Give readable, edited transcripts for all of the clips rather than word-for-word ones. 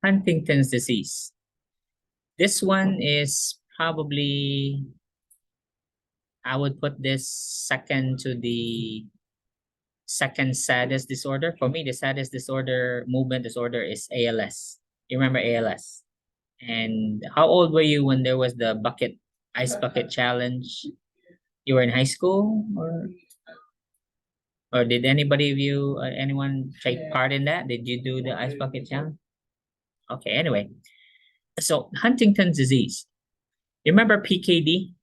Huntington's disease. This one is probably, I would put this second to the second saddest disorder. For me, the saddest disorder, movement disorder, is ALS. You remember ALS? And how old were you when there was the ice bucket challenge? You were in high school, or did anybody of you, anyone take part in that? Did you do the ice bucket challenge? Okay, anyway. So Huntington's disease. You remember PKD,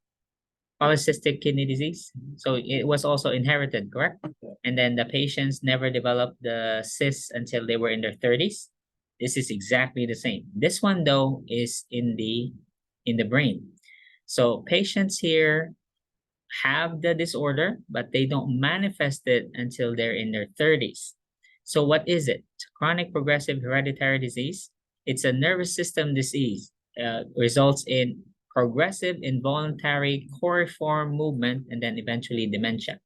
polycystic kidney disease? So it was also inherited, correct? And then the patients never developed the cysts until they were in their 30s. This is exactly the same. This one though is in the brain. So patients here have the disorder, but they don't manifest it until they're in their 30s. So what is it? Chronic progressive hereditary disease. It's a nervous system disease. Results in progressive involuntary coriform movement and then eventually dementia.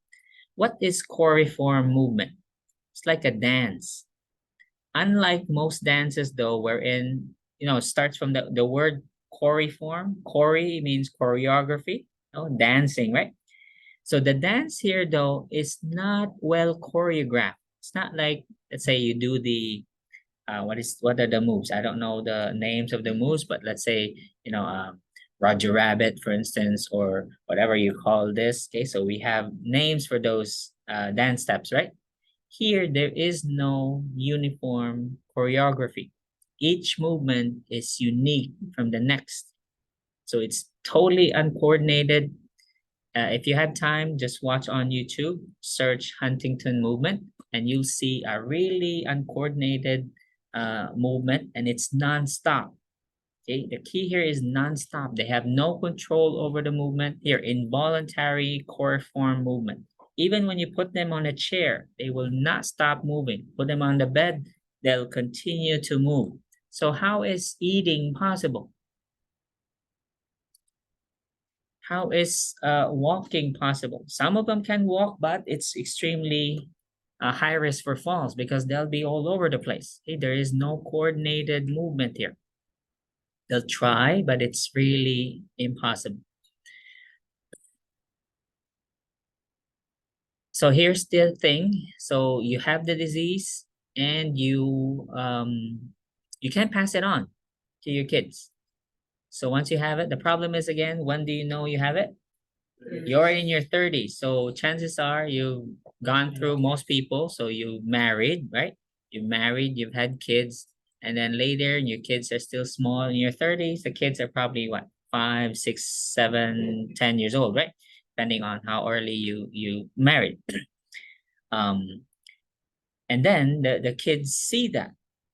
What is coriform movement? It's like a dance. Unlike most dances though, wherein, it starts from the word coriform. Cori means choreography, dancing, right? So the dance here though is not well choreographed. It's not like, let's say you do the what are the moves? I don't know the names of the moves, but let's say, Roger Rabbit, for instance, or whatever you call this. Okay, so we have names for those dance steps, right? Here, there is no uniform choreography. Each movement is unique from the next. So it's totally uncoordinated. If you have time, just watch on YouTube, search Huntington movement, and you'll see a really uncoordinated movement, and it's nonstop. Okay, the key here is nonstop. They have no control over the movement here. Involuntary coriform movement. Even when you put them on a chair, they will not stop moving. Put them on the bed, they'll continue to move. So how is eating possible? How is walking possible? Some of them can walk, but it's extremely high risk for falls because they'll be all over the place. Okay? There is no coordinated movement here. They'll try, but it's really impossible. So here's the thing. So you have the disease and you can't pass it on to your kids. So once you have it, the problem is, again, when do you know you have it? You're in your 30s. So chances are you've gone through most people. So you married, right? You married, you've had kids, and then later your kids are still small. In your 30s, the kids are probably what, 5, 6, 7, 10 years old, right? Depending on how early you married. And then the kids see that,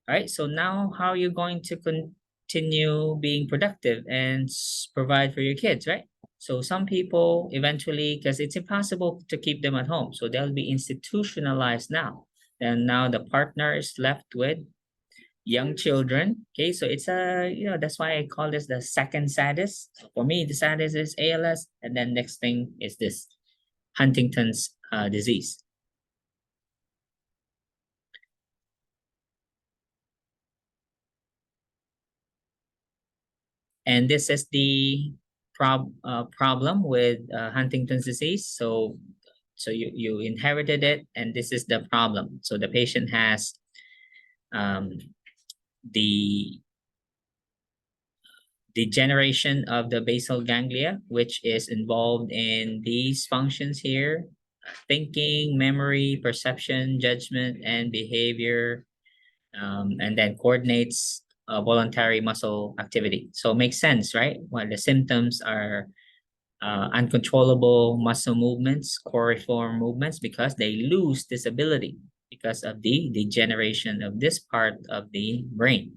right? So now how are you going to continue being productive and provide for your kids, right? So some people eventually, because it's impossible to keep them at home, so they'll be institutionalized now. And now the partner is left with young children. Okay, so it's that's why I call this the second saddest. For me, the saddest is ALS, and then next thing is this Huntington's disease. And this is the problem with Huntington's disease. So you inherited it, and this is the problem. So the patient has the degeneration of the basal ganglia, which is involved in these functions here: thinking, memory, perception, judgment, and behavior, and then coordinates voluntary muscle activity. So it makes sense, right? Well, the symptoms are uncontrollable muscle movements, coriform movements, because they lose this ability because of the degeneration of this part of the brain.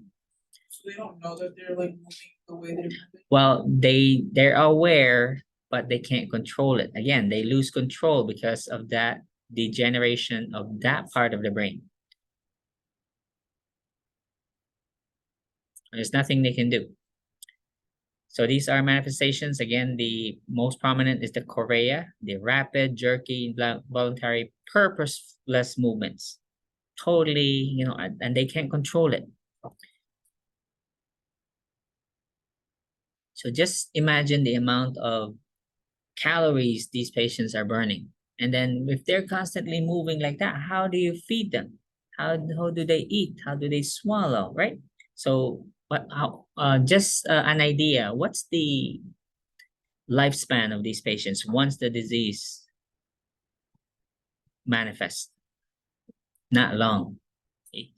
So they don't know that they're like moving the way they're moving? Well, they're aware, but they can't control it. Again, they lose control because of that degeneration of that part of the brain. There's nothing they can do. So these are manifestations. Again, the most prominent is the chorea, the rapid, jerky, voluntary, purposeless movements. Totally, and they can't control it. So just imagine the amount of calories these patients are burning. And then if they're constantly moving like that, how do you feed them? How do they eat? How do they swallow, right? So just an idea, what's the lifespan of these patients once the disease manifests? Not long,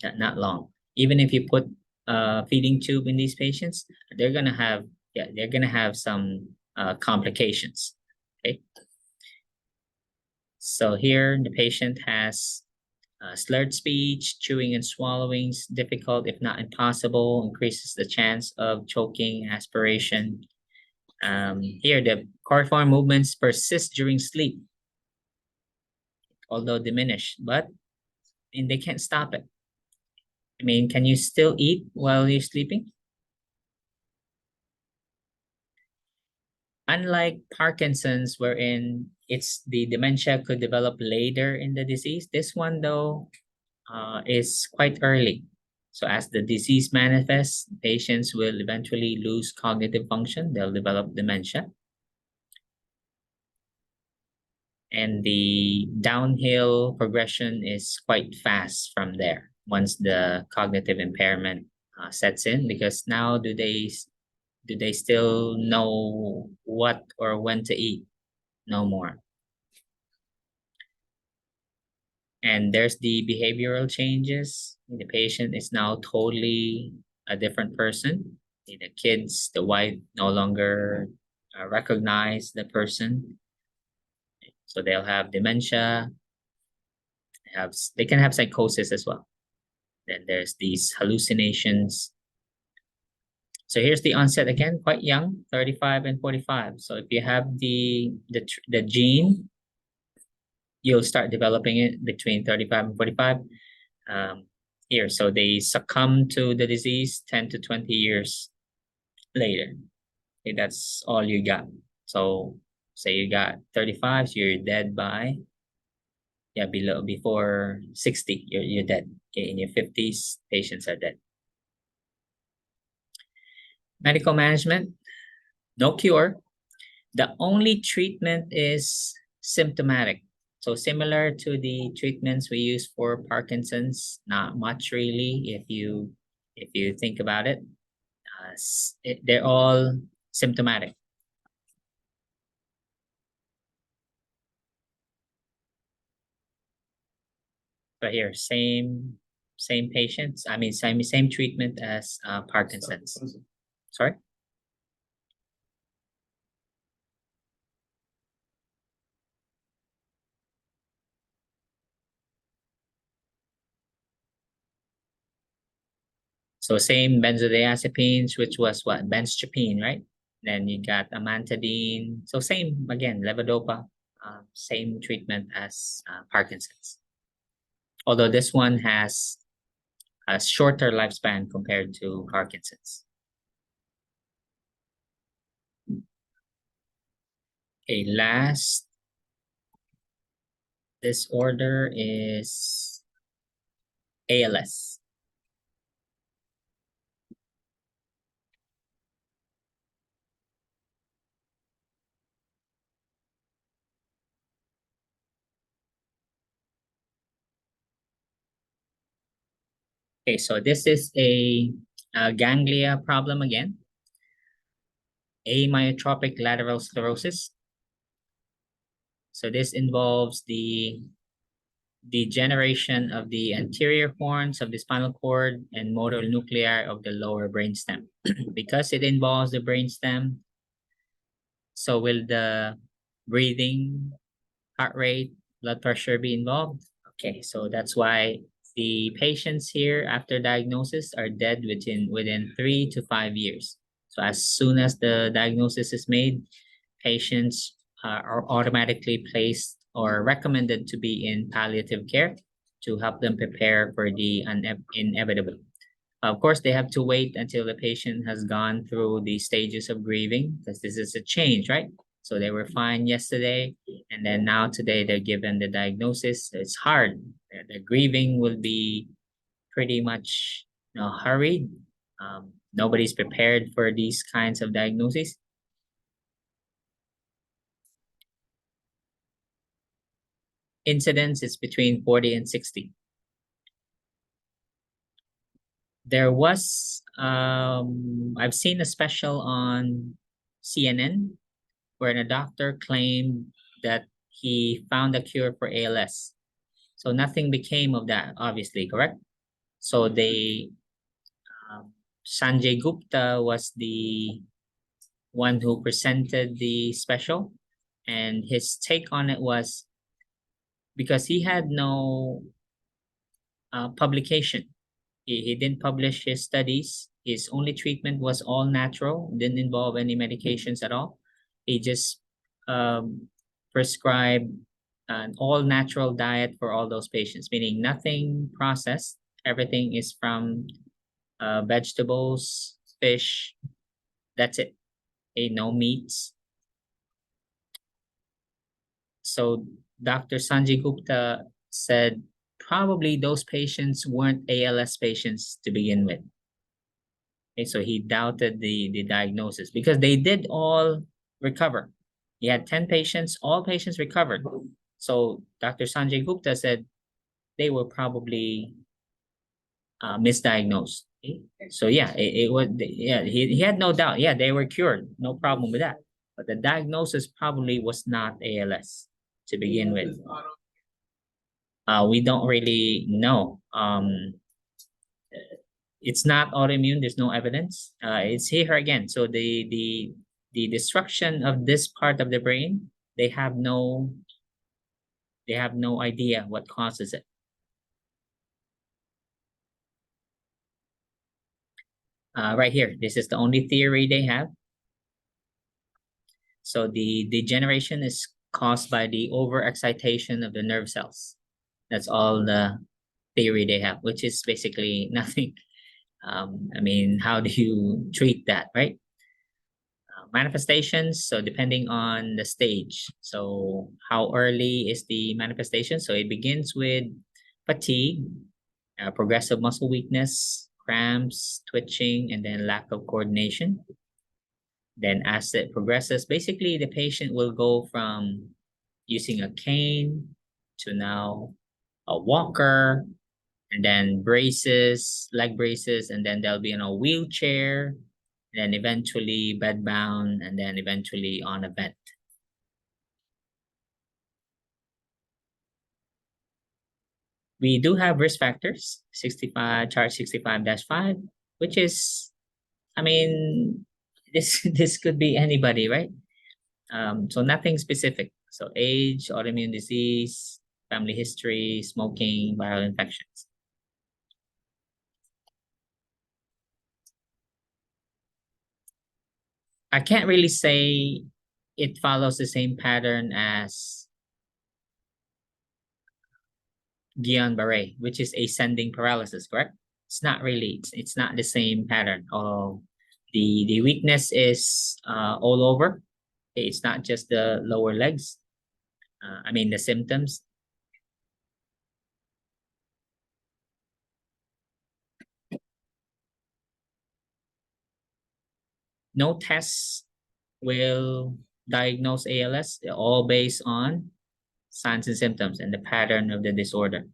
not long. Even if you put a feeding tube in these patients, they're gonna have, yeah, they're gonna have some complications, okay? So here the patient has slurred speech, chewing and swallowing is difficult, if not impossible, increases the chance of choking, aspiration. Here, the coriform movements persist during sleep, although diminished, but they can't stop it. I mean, can you still eat while you're sleeping? Unlike Parkinson's, wherein it's the dementia could develop later in the disease, this one though is quite early. So as the disease manifests, patients will eventually lose cognitive function. They'll develop dementia. And the downhill progression is quite fast from there once the cognitive impairment sets in, because now do they still know what or when to eat? No more. And there's the behavioral changes. The patient is now totally a different person. The kids, the wife no longer recognize the person. So they'll have dementia, they can have psychosis as well. Then there's these hallucinations. So here's the onset again, quite young, 35 and 45. So if you have the gene, you'll start developing it between 35 and 45. Here, so they succumb to the disease 10 to 20 years later. Okay, that's all you got. So say you got 35, so you're dead by, yeah, before 60, you're dead. Okay, in your 50s, patients are dead. Medical management, no cure. The only treatment is symptomatic. So similar to the treatments we use for Parkinson's, not much really if you think about it. They're all symptomatic. But here, same patients. I mean, same treatment as Parkinson's. Sorry. So same benzodiazepines, which was what? Benztropine, right? Then you got amantadine. So same, again, levodopa, same treatment as Parkinson's. Although this one has a shorter lifespan compared to Parkinson's. Okay, last disorder is ALS. Okay, so this is a ganglia problem again. Amyotrophic lateral sclerosis. So this involves the degeneration of the anterior horns of the spinal cord and motor nuclei of the lower brainstem. Because it involves the brainstem, so will the breathing, heart rate, blood pressure be involved? Okay, so that's why the patients here after diagnosis are dead within 3 to 5 years. So as soon as the diagnosis is made, patients are automatically placed or recommended to be in palliative care to help them prepare for the inevitable. Of course, they have to wait until the patient has gone through the stages of grieving, because this is a change, right? So they were fine yesterday, and then now today they're given the diagnosis. It's hard. The grieving will be pretty much hurried, Nobody's prepared for these kinds of diagnoses. Incidence is between 40 and 60. There was, I've seen a special on CNN where a doctor claimed that he found a cure for ALS. So nothing became of that, obviously, correct? So Sanjay Gupta was the one who presented the special, and his take on it was because he had no publication. He didn't publish his studies. His only treatment was all natural, didn't involve any medications at all. He just prescribed an all natural diet for all those patients, meaning nothing processed. Everything is from vegetables, fish. That's it. No meats. So Dr. Sanjay Gupta said probably those patients weren't ALS patients to begin with. Okay, so he doubted the diagnosis because they did all recover. He had 10 patients, all patients recovered. So Dr. Sanjay Gupta said they were probably misdiagnosed. Okay? So yeah, it was, yeah, he had no doubt. Yeah, they were cured. No problem with that. But the diagnosis probably was not ALS to begin with. We don't really know. It's not autoimmune. There's no evidence. It's here again. So the destruction of this part of the brain, they have no idea what causes it. Right here, this is the only theory they have. So the degeneration is caused by the overexcitation of the nerve cells. That's all the theory they have, which is basically nothing. I mean, how do you treat that, right? Manifestations, so depending on the stage. So how early is the manifestation? So it begins with fatigue, progressive muscle weakness, cramps, twitching, and then lack of coordination. Then as it progresses, basically the patient will go from using a cane to now a walker, and then braces, leg braces, and then they'll be in a wheelchair, and then eventually bedbound, and then eventually on a vent. We do have risk factors, 65, chart 65-5, which is, I mean, this could be anybody, right? So nothing specific. So age, autoimmune disease, family history, smoking, viral infections. I can't really say it follows the same pattern as Guillain-Barré, which is ascending paralysis, correct? It's not really, it's not the same pattern. Although the weakness is all over. It's not just the lower legs. I mean, the symptoms. No tests will diagnose ALS. They're all based on signs and symptoms and the pattern of the disorder.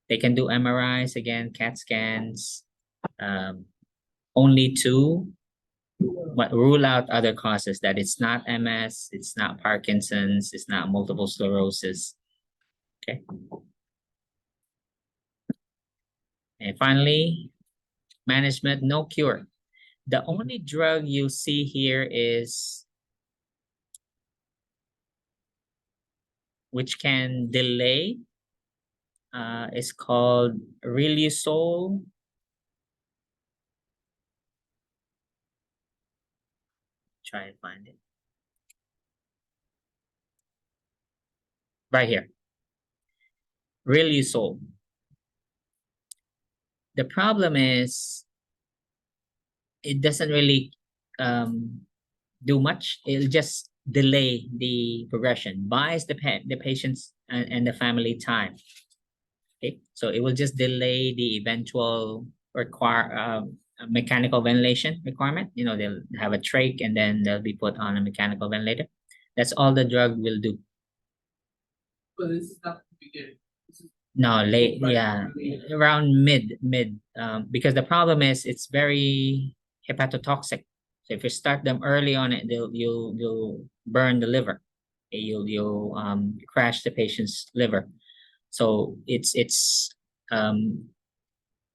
They can do MRIs, again, CAT scans, only to rule out other causes, that it's not MS, it's not Parkinson's, it's not multiple sclerosis. Okay. And finally, management, no cure. The only drug you see here is, which can delay, is called Riluzole. Try and find it. Right here. Riluzole. The problem is it doesn't really do much. It'll just delay the progression, buys the patients and the family time. Okay, so it will just delay the eventual a mechanical ventilation requirement. You know, they'll have a trach and then they'll be put on a mechanical ventilator. That's all the drug will do. But this is not the beginning. This is No, late, Right. yeah, around mid, because the problem is it's very hepatotoxic. So if you start them early on it, you'll burn the liver. Okay, you'll crash the patient's liver. So it's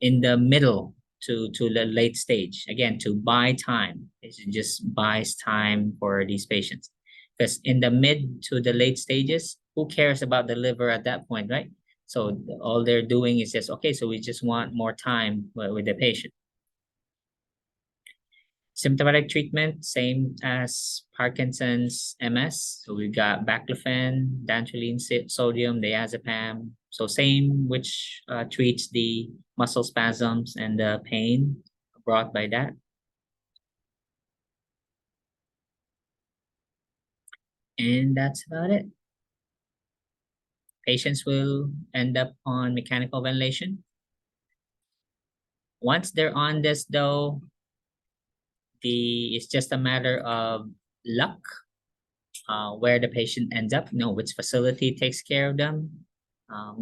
in the middle to the late stage, again, to buy time. It just buys time for these patients. Because in the mid to the late stages, who cares about the liver at that point, right? So all they're doing is just, okay, so we just want more time with the patient. Symptomatic treatment, same as Parkinson's MS. So we've got baclofen, dantrolene sodium, diazepam. So same, which treats the muscle spasms and the pain brought by that. And that's about it. Patients will end up on mechanical ventilation. Once they're on this though, it's just a matter of luck, where the patient ends up, which facility takes care of them.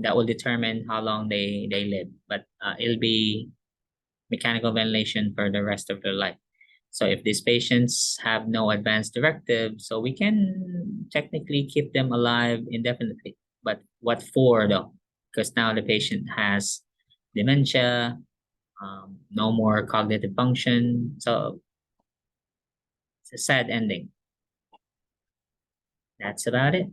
That will determine how long they live, but it'll be mechanical ventilation for the rest of their life. So if these patients have no advance directive, so we can technically keep them alive indefinitely. But what for though? Because now the patient has dementia, no more cognitive function. So it's a sad ending. That's about it.